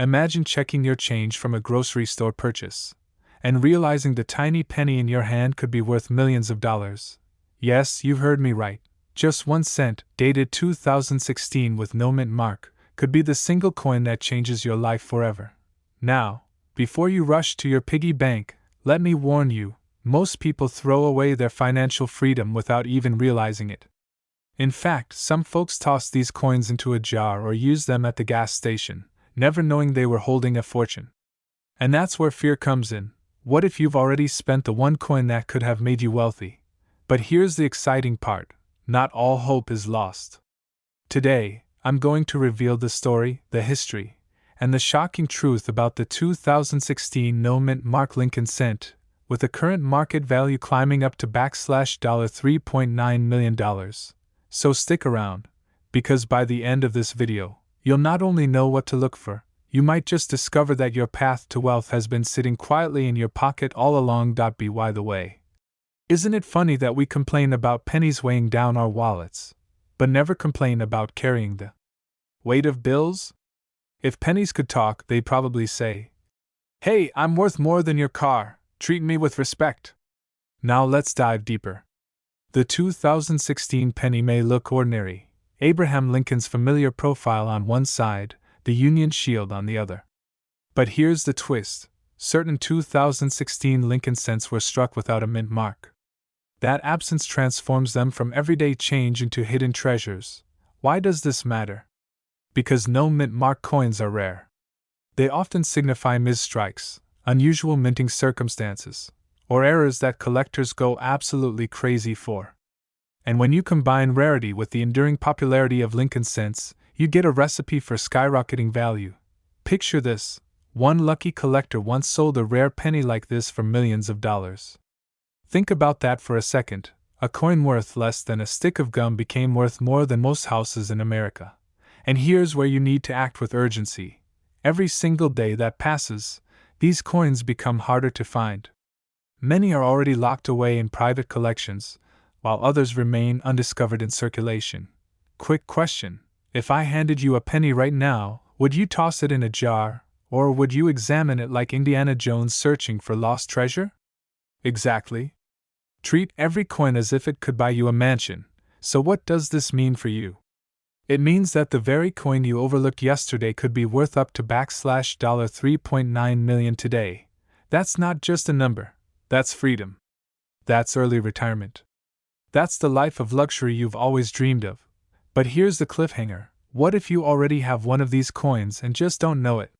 Imagine checking your change from a grocery store purchase and realizing the tiny penny in your hand could be worth millions of dollars. Yes, you've heard me right. Just 1 cent, dated 2016 with no mint mark, could be the single coin that changes your life forever. Now, before you rush to your piggy bank, let me warn you, most people throw away their financial freedom without even realizing it. In fact, some folks toss these coins into a jar or use them at the gas station, never knowing they were holding a fortune. And that's where fear comes in. What if you've already spent the one coin that could have made you wealthy? But here's the exciting part. Not all hope is lost. Today, I'm going to reveal the story, the history, and the shocking truth about the 2016 no mint mark Lincoln cent, with the current market value climbing up to $3.9 million. So stick around, because by the end of this video, you'll not only know what to look for, you might just discover that your path to wealth has been sitting quietly in your pocket all along. By the way, isn't it funny that we complain about pennies weighing down our wallets, but never complain about carrying the weight of bills? If pennies could talk, they'd probably say, "Hey, I'm worth more than your car, treat me with respect." Now let's dive deeper. The 2016 penny may look ordinary, Abraham Lincoln's familiar profile on one side, the Union Shield on the other. But here's the twist. Certain 2016 Lincoln cents were struck without a mint mark. That absence transforms them from everyday change into hidden treasures. Why does this matter? Because no mint mark coins are rare. They often signify misstrikes, unusual minting circumstances, or errors that collectors go absolutely crazy for. And when you combine rarity with the enduring popularity of Lincoln cents, you get a recipe for skyrocketing value. Picture this. One lucky collector once sold a rare penny like this for millions of dollars. Think about that for a second. A coin worth less than a stick of gum became worth more than most houses in America. And here's where you need to act with urgency. Every single day that passes, these coins become harder to find. Many are already locked away in private collections, while others remain undiscovered in circulation. Quick question. If I handed you a penny right now, would you toss it in a jar, or would you examine it like Indiana Jones searching for lost treasure? Exactly. Treat every coin as if it could buy you a mansion. So what does this mean for you? It means that the very coin you overlooked yesterday could be worth up to $3.9 million today. That's not just a number. That's freedom. That's early retirement. That's the life of luxury you've always dreamed of. But here's the cliffhanger. What if you already have one of these coins and just don't know it?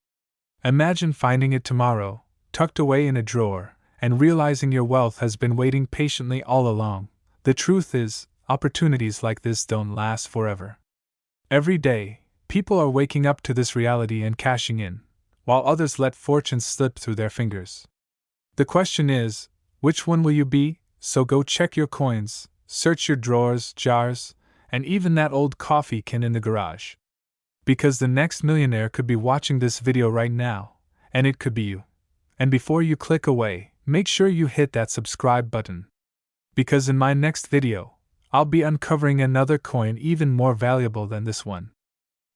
Imagine finding it tomorrow, tucked away in a drawer, and realizing your wealth has been waiting patiently all along. The truth is, opportunities like this don't last forever. Every day, people are waking up to this reality and cashing in, while others let fortunes slip through their fingers. The question is, which one will you be? So go check your coins, search your drawers, jars, and even that old coffee can in the garage. Because the next millionaire could be watching this video right now, and it could be you. And before you click away, make sure you hit that subscribe button. Because in my next video, I'll be uncovering another coin even more valuable than this one.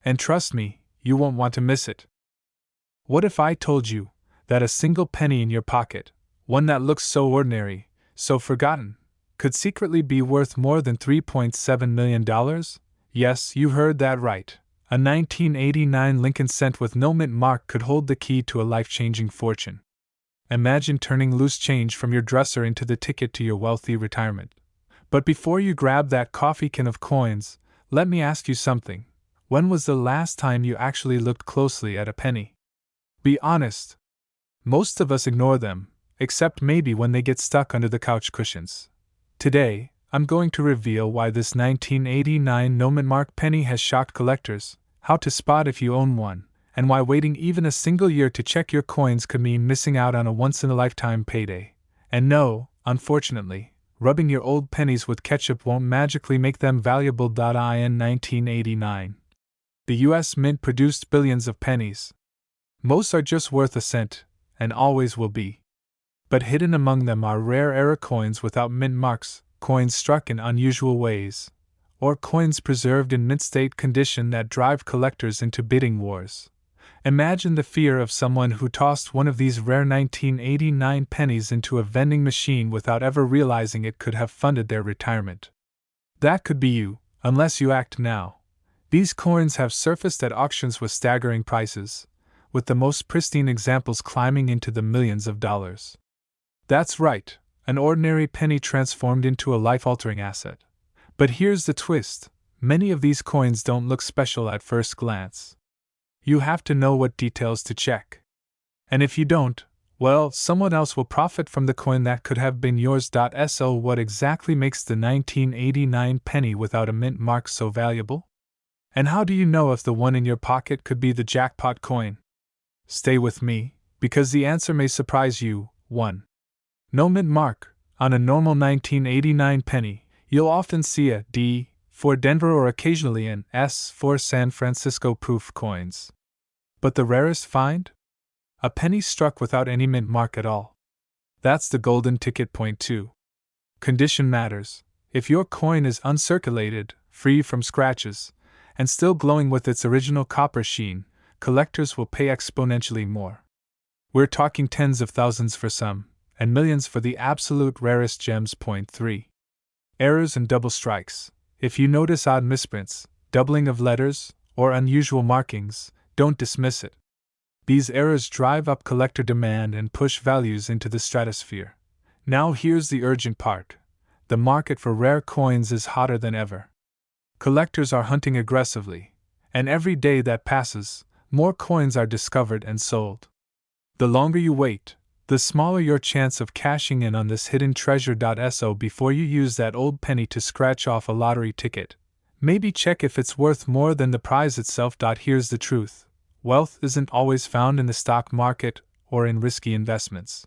And trust me, you won't want to miss it. What if I told you that a single penny in your pocket, one that looks so ordinary, so forgotten, could secretly be worth more than $3.7 million? Yes, you heard that right. A 1989 Lincoln cent with no mint mark could hold the key to a life-changing fortune. Imagine turning loose change from your dresser into the ticket to your wealthy retirement. But before you grab that coffee can of coins, let me ask you something. When was the last time you actually looked closely at a penny? Be honest. Most of us ignore them, except maybe when they get stuck under the couch cushions. Today, I'm going to reveal why this 1989 no mint mark penny has shocked collectors, how to spot if you own one, and why waiting even a single year to check your coins could mean missing out on a once-in-a-lifetime payday. And no, unfortunately, rubbing your old pennies with ketchup won't magically make them valuable. In 1989, the US Mint produced billions of pennies. Most are just worth a cent, and always will be. But hidden among them are rare era coins without mint marks, coins struck in unusual ways, or coins preserved in mint state condition that drive collectors into bidding wars. Imagine the fear of someone who tossed one of these rare 1989 pennies into a vending machine without ever realizing it could have funded their retirement. That could be you, unless you act now. These coins have surfaced at auctions with staggering prices, with the most pristine examples climbing into the millions of dollars. That's right, an ordinary penny transformed into a life-altering asset. But here's the twist: many of these coins don't look special at first glance. You have to know what details to check. And if you don't, well, someone else will profit from the coin that could have been yours. So, what exactly makes the 1989 penny without a mint mark so valuable? And how do you know if the one in your pocket could be the jackpot coin? Stay with me, because the answer may surprise you. 1. No mint mark. On a normal 1989 penny, you'll often see a D for Denver or occasionally an S for San Francisco proof coins. But the rarest find? A penny struck without any mint mark at all. That's the golden ticket. Point 2. Condition matters. If your coin is uncirculated, free from scratches, and still glowing with its original copper sheen, collectors will pay exponentially more. We're talking tens of thousands for some, and millions for the absolute rarest gems. Point 3. Errors and double strikes. If you notice odd misprints, doubling of letters, or unusual markings, don't dismiss it. These errors drive up collector demand and push values into the stratosphere. Now here's the urgent part. The market for rare coins is hotter than ever. Collectors are hunting aggressively, and every day that passes, more coins are discovered and sold. The longer you wait, the smaller your chance of cashing in on this hidden treasure. So before you use that old penny to scratch off a lottery ticket, maybe check if it's worth more than the prize itself. Here's the truth: wealth isn't always found in the stock market or in risky investments.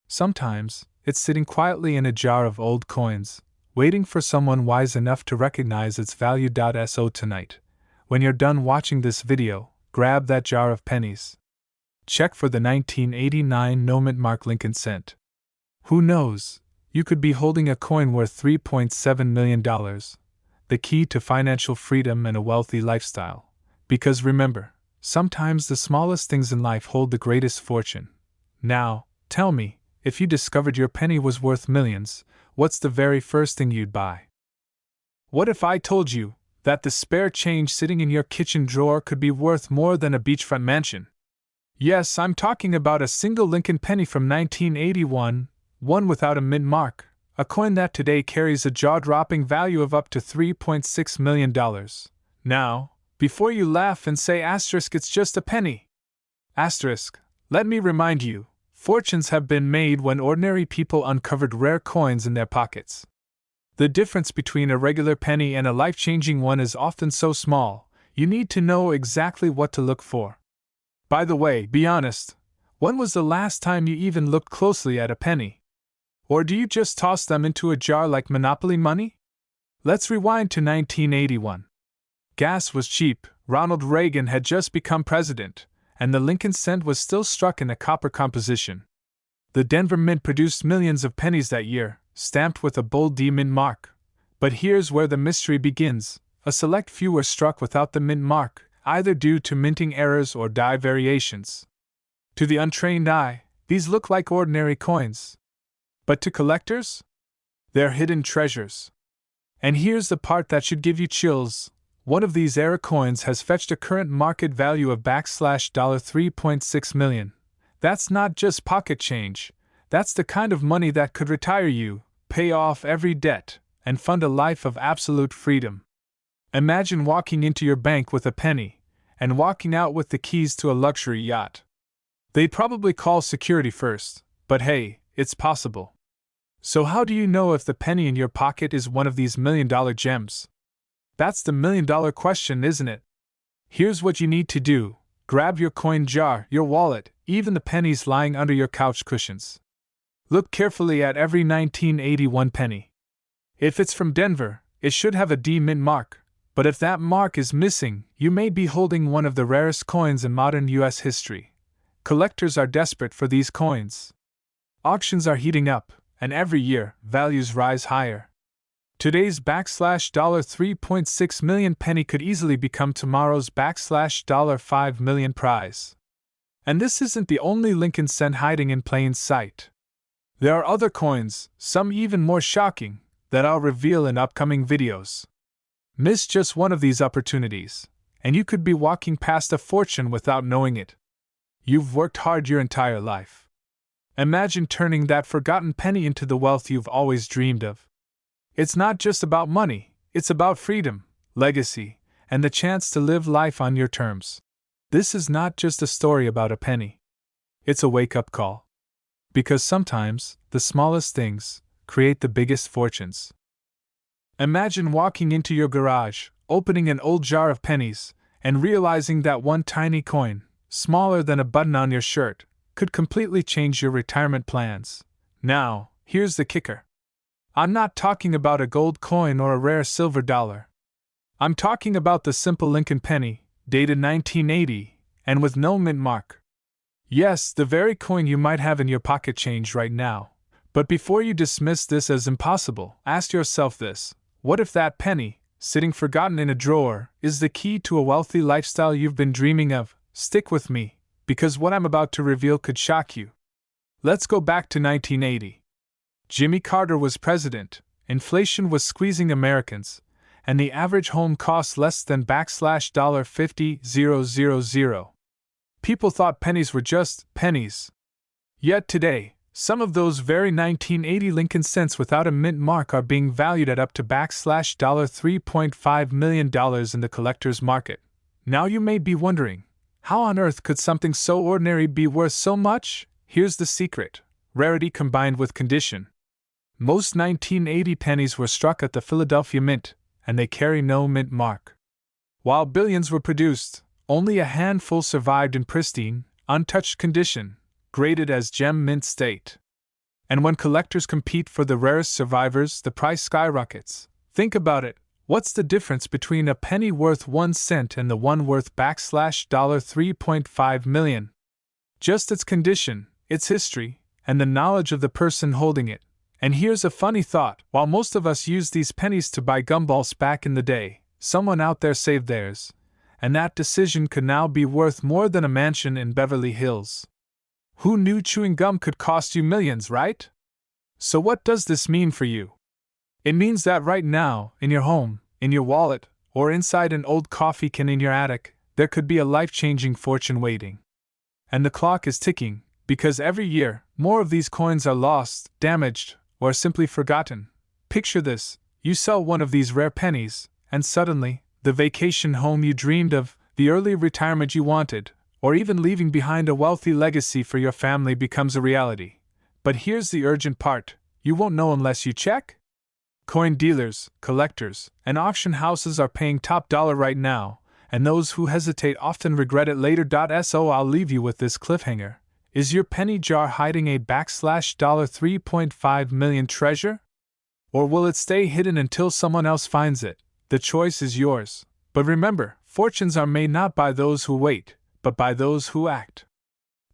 Sometimes, it's sitting quietly in a jar of old coins, waiting for someone wise enough to recognize its value. So tonight, when you're done watching this video, grab that jar of pennies. Check for the 1989 no mint mark Lincoln cent. Who knows, you could be holding a coin worth $3.7 million, the key to financial freedom and a wealthy lifestyle. Because remember, sometimes the smallest things in life hold the greatest fortune. Now, tell me, if you discovered your penny was worth millions, what's the very first thing you'd buy? What if I told you that the spare change sitting in your kitchen drawer could be worth more than a beachfront mansion? Yes, I'm talking about a single Lincoln penny from 1981, one without a mint mark, a coin that today carries a jaw-dropping value of up to $3.6 million. Now, before you laugh and say asterisk, it's just a penny. Asterisk, let me remind you, fortunes have been made when ordinary people uncovered rare coins in their pockets. The difference between a regular penny and a life-changing one is often so small, you need to know exactly what to look for. By the way, be honest, when was the last time you even looked closely at a penny? Or do you just toss them into a jar like Monopoly money? Let's rewind to 1981. Gas was cheap, Ronald Reagan had just become president, and the Lincoln cent was still struck in a copper composition. The Denver Mint produced millions of pennies that year, stamped with a bold D mint mark. But here's where the mystery begins: a select few were struck without the mint mark, either due to minting errors or die variations. To the untrained eye, these look like ordinary coins. But to collectors? They're hidden treasures. And here's the part that should give you chills. One of these error coins has fetched a current market value of $3.6 million. That's not just pocket change. That's the kind of money that could retire you, pay off every debt, and fund a life of absolute freedom. Imagine walking into your bank with a penny, and walking out with the keys to a luxury yacht. They'd probably call security first, but hey, it's possible. So how do you know if the penny in your pocket is one of these million-dollar gems? That's the million-dollar question, isn't it? Here's what you need to do. Grab your coin jar, your wallet, even the pennies lying under your couch cushions. Look carefully at every 1981 penny. If it's from Denver, it should have a D mint mark. But if that mark is missing, you may be holding one of the rarest coins in modern U.S. history. Collectors are desperate for these coins. Auctions are heating up, and every year, values rise higher. Today's $3.6 million penny could easily become tomorrow's $5 million prize. And this isn't the only Lincoln cent hiding in plain sight. There are other coins, some even more shocking, that I'll reveal in upcoming videos. Miss just one of these opportunities, and you could be walking past a fortune without knowing it. You've worked hard your entire life. Imagine turning that forgotten penny into the wealth you've always dreamed of. It's not just about money, it's about freedom, legacy, and the chance to live life on your terms. This is not just a story about a penny. It's a wake-up call. Because sometimes, the smallest things create the biggest fortunes. Imagine walking into your garage, opening an old jar of pennies, and realizing that one tiny coin, smaller than a button on your shirt, could completely change your retirement plans. Now, here's the kicker. I'm not talking about a gold coin or a rare silver dollar. I'm talking about the simple Lincoln penny, dated 1980, and with no mint mark. Yes, the very coin you might have in your pocket change right now. But before you dismiss this as impossible, ask yourself this: what if that penny, sitting forgotten in a drawer, is the key to a wealthy lifestyle you've been dreaming of? Stick with me, because what I'm about to reveal could shock you. Let's go back to 1980. Jimmy Carter was president, inflation was squeezing Americans, and the average home cost less than $50,000. People thought pennies were just pennies. Yet today, some of those very 1980 Lincoln cents without a mint mark are being valued at up to $3.5 million in the collector's market. Now you may be wondering, how on earth could something so ordinary be worth so much? Here's the secret: rarity combined with condition. Most 1980 pennies were struck at the Philadelphia Mint, and they carry no mint mark. While billions were produced, only a handful survived in pristine, untouched condition, graded as gem mint state. And when collectors compete for the rarest survivors, the price skyrockets. Think about it. What's the difference between a penny worth 1 cent and the one worth $3.5 million? Just its condition, its history, and the knowledge of the person holding it. And here's a funny thought: while most of us used these pennies to buy gumballs back in the day, someone out there saved theirs, and that decision could now be worth more than a mansion in Beverly Hills. Who knew chewing gum could cost you millions, right? So what does this mean for you? It means that right now, in your home, in your wallet, or inside an old coffee can in your attic, there could be a life-changing fortune waiting. And the clock is ticking, because every year, more of these coins are lost, damaged, or simply forgotten. Picture this: you sell one of these rare pennies, and suddenly, the vacation home you dreamed of, the early retirement you wanted, or even leaving behind a wealthy legacy for your family becomes a reality. But here's the urgent part: you won't know unless you check. Coin dealers, collectors, and auction houses are paying top dollar right now, and those who hesitate often regret it later. So I'll leave you with this cliffhanger. Is your penny jar hiding a $3.5 million treasure? Or will it stay hidden until someone else finds it? The choice is yours. But remember, fortunes are made not by those who wait, but by those who act.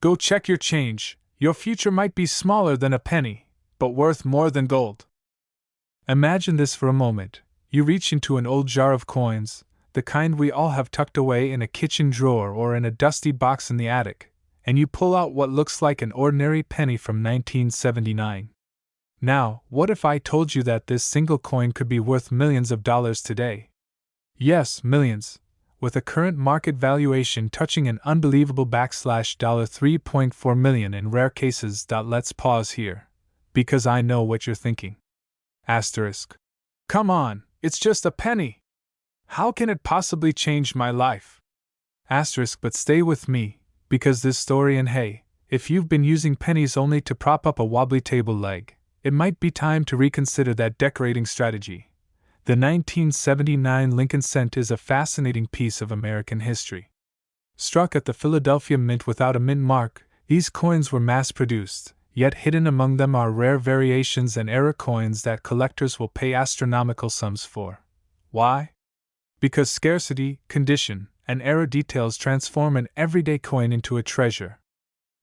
Go check your change. Your future might be smaller than a penny, but worth more than gold. Imagine this for a moment. You reach into an old jar of coins, the kind we all have tucked away in a kitchen drawer or in a dusty box in the attic, and you pull out what looks like an ordinary penny from 1979. Now, what if I told you that this single coin could be worth millions of dollars today? Yes, millions, with a current market valuation touching an unbelievable $3.4 million in rare cases. Let's pause here, because I know what you're thinking. Asterisk. Come on, it's just a penny. How can it possibly change my life? Asterisk. But stay with me, because this story, and hey, if you've been using pennies only to prop up a wobbly table leg, it might be time to reconsider that decorating strategy. The 1979 Lincoln cent is a fascinating piece of American history. Struck at the Philadelphia Mint without a mint mark, these coins were mass-produced, yet hidden among them are rare variations and error coins that collectors will pay astronomical sums for. Why? Because scarcity, condition, and error details transform an everyday coin into a treasure.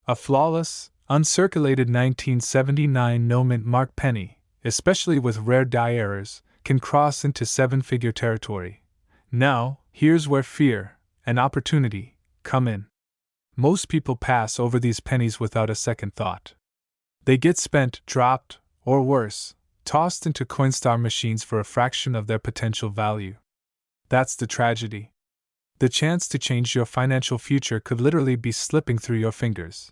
A flawless, uncirculated 1979 no mint mark penny, especially with rare die errors, can cross into seven-figure territory. Now, here's where fear and opportunity come in. Most people pass over these pennies without a second thought. They get spent, dropped, or worse, tossed into Coinstar machines for a fraction of their potential value. That's the tragedy. The chance to change your financial future could literally be slipping through your fingers.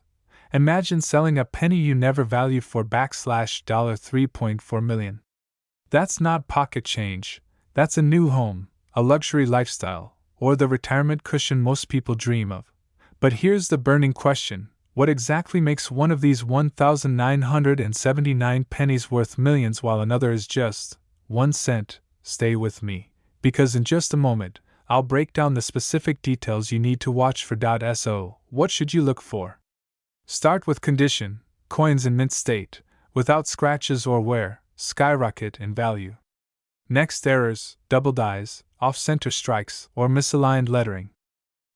Imagine selling a penny you never valued for $3.4 million. That's not pocket change, that's a new home, a luxury lifestyle, or the retirement cushion most people dream of. But here's the burning question: what exactly makes one of these 1,979 pennies worth millions while another is just 1 cent? Stay with me, because in just a moment, I'll break down the specific details you need to watch for. So, what should you look for? Start with condition: coins in mint state, without scratches or wear, skyrocket in value. Next, errors, double dies, off-center strikes, or misaligned lettering.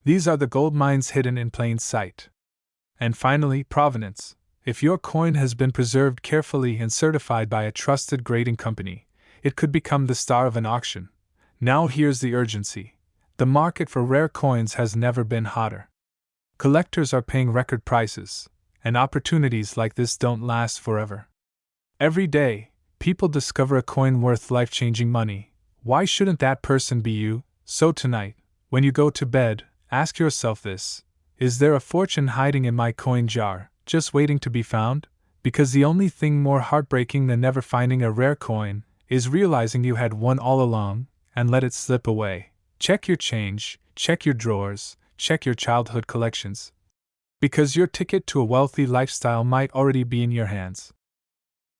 These are the gold mines hidden in plain sight. And finally, provenance. If your coin has been preserved carefully and certified by a trusted grading company, it could become the star of an auction. Now here's the urgency. The market for rare coins has never been hotter. Collectors are paying record prices, and opportunities like this don't last forever. Every day, people discover a coin worth life-changing money. Why shouldn't that person be you? So tonight, when you go to bed, ask yourself this: is there a fortune hiding in my coin jar, just waiting to be found? Because the only thing more heartbreaking than never finding a rare coin is realizing you had one all along and let it slip away. Check your change, check your drawers, check your childhood collections. Because your ticket to a wealthy lifestyle might already be in your hands.